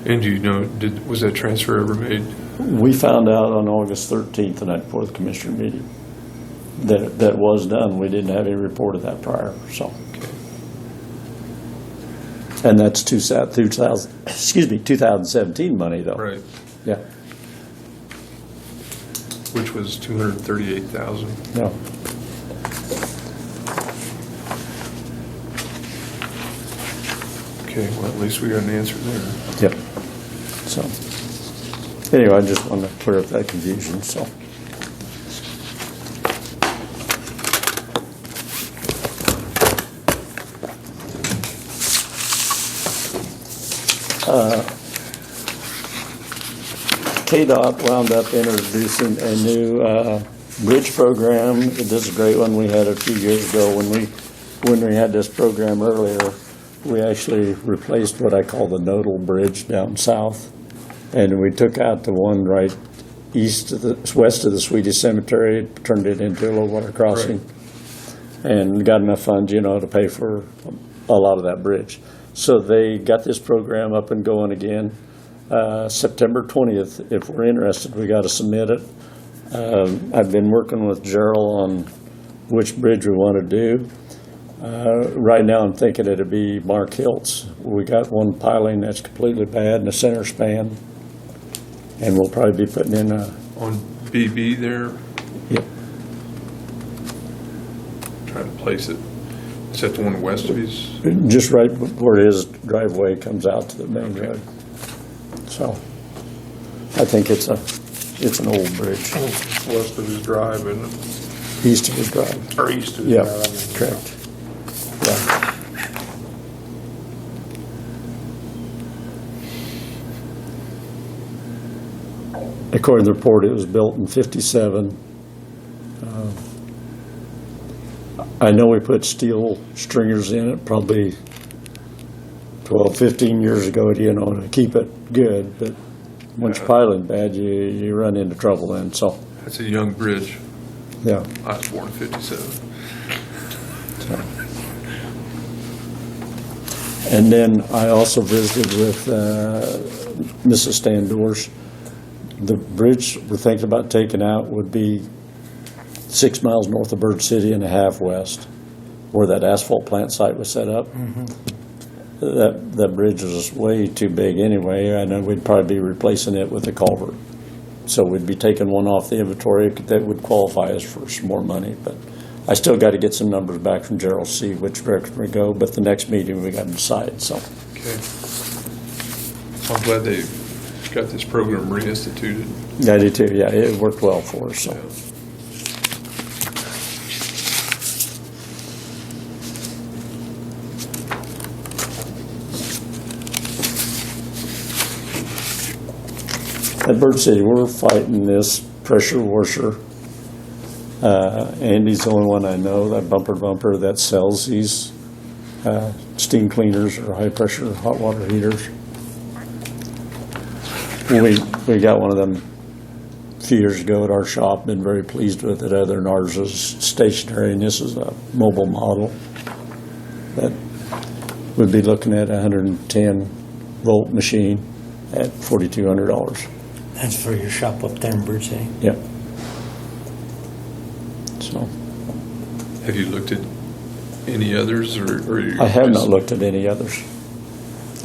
And do you know, was that transfer ever made? We found out on August 13th, the night before the commissioner meeting, that was done. We didn't have any report of that prior, so. Okay. And that's 2017 money, though. Right. Yeah. Which was $238,000. Yeah. Okay, well, at least we got an answer there. Yep. So, anyway, I just wanted to clear up that confusion, so. KDOT wound up introducing a new bridge program. This is a great one we had a few years ago. When we had this program earlier, we actually replaced what I call the nodal bridge down south. And we took out the one right west of the Swedish Cemetery, turned it into a low water crossing, and got enough funds, to pay for a lot of that bridge. So they got this program up and going again. September 20th, if we're interested, we got to submit it. I've been working with Gerald on which bridge we want to do. Right now I'm thinking it'd be Mark Hiltz. We got one piling that's completely bad in the center span, and we'll probably be putting in a... On BB there, Yep. trying to place it. Is that the one west of his? Just right where his driveway comes out to the main Okay. road. So I think it's an old bridge, West of his drive, isn't it? east of his drive. Or east of his Yeah, drive. correct. Yeah. According to the report, it was built in '57. I know we put steel stringers in it probably 12, 15 years ago, to keep it good, but once you're piling bad, you run into trouble then, so, That's a young bridge. yeah. I was born in '57. And then I also visited with Mrs. Standors. The bridge we're thinking about taking out would be 6 miles north of Bird City and a half west, where that asphalt plant site was set up. That bridge was way too big anyway. I know we'd probably be replacing it with a culvert. So we'd be taking one off the inventory that would qualify us for some more money. But I still got to get some numbers back from Gerald, see which direction we go. But the next meeting we got to decide. So Okay. I'm glad they got this program reinstituted. I do too. Yeah, it worked well for us. So. At Bird City, we're fighting this pressure washer. Andy's the only one I know, that bumper that sells these steam cleaners or high pressure hot water heaters. We got one of them a few years ago at our shop, been very pleased with it, other than ours is stationary, and this is a mobile model that would be looking at a 110 volt machine at $4,200. That's for your shop up there in Bird City. Yeah. So Have you looked at any others, or you I have just- not looked at any others.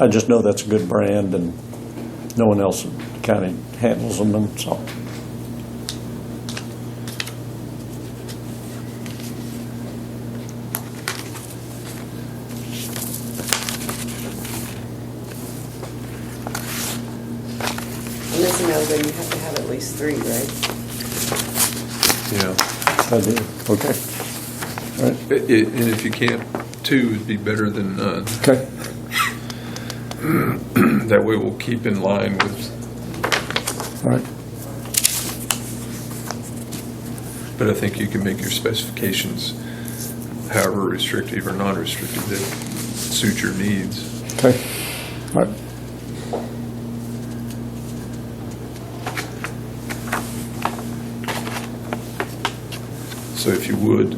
I just know that's a good brand, and no one else kind of handles them, and so. And this Melvin, you have to have at least 3, right? Yeah. I do, okay. All right, And if you can't, 2 would be better than none. okay, That way we'll keep in line with, all right. but I think you can make your specifications however restrictive or non-restrictive that suit your needs. Okay, all right. So if you would,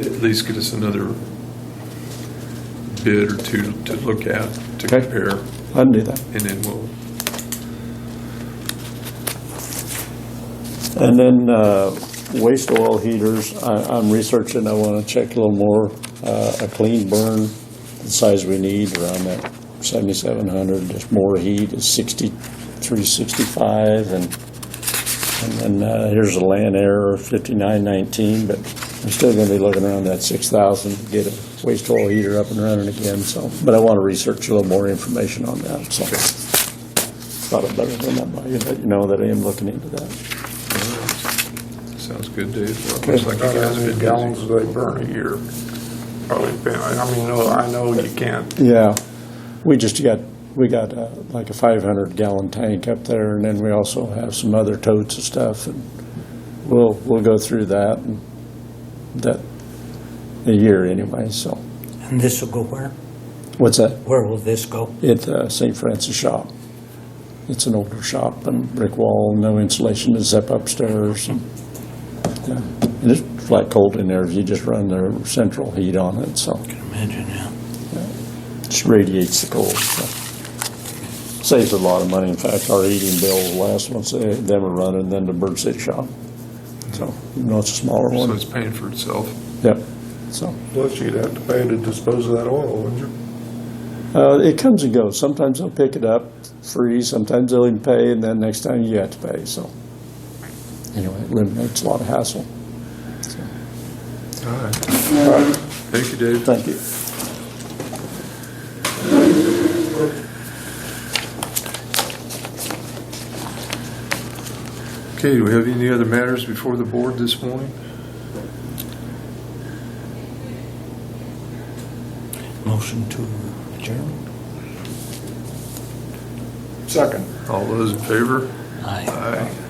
at least get us another bid or 2 to look at, to Okay. compare, I can do that. and then we'll, And then waste oil heaters, I'm researching, I want to check a little more. A clean burn, the size we need, around that 7,700, just more heat is 6365, and then here's a land error, 5919, but I'm still going to be looking around that 6,000 to get a waste oil heater up and running again, so, but I want to research a little more information on that, so. Thought I'd better run that by you, let you know that I am looking into that. sounds good, Dave. Well, Okay. looks like you How guys have many been gallons busy. do they burn a year? Probably depend, I mean, no, I know you can't, Yeah, we got like a 500 gallon tank up there, and then we also have some other totes of stuff, and we'll go through that, and that a year anyway, so. And this will go where? What's that? Where will this go? At St. Francis shop. It's an older shop, and brick wall, no insulation, it's up upstairs, and, yeah. And it's flat cold in there, you just run the central heat on it, so. I can imagine, yeah. Just radiates the cold. So. Saves a lot of money. In fact, our heating bill last once they were running, then the Bird City shop. So, even though it's a smaller So one. it's paying for itself. Yep. So, plus you'd have to pay to dispose of that oil, wouldn't you? it comes and goes. Sometimes they'll pick it up free, sometimes they'll even pay, and then next time you have to pay. So, anyway, it eliminates a lot of hassle. So, All right. all right. Thank you, Dave. Thank you. Okay, do we have any other matters before the board this morning? Motion to adjourn? Second. All those in favor? Aye. Aye.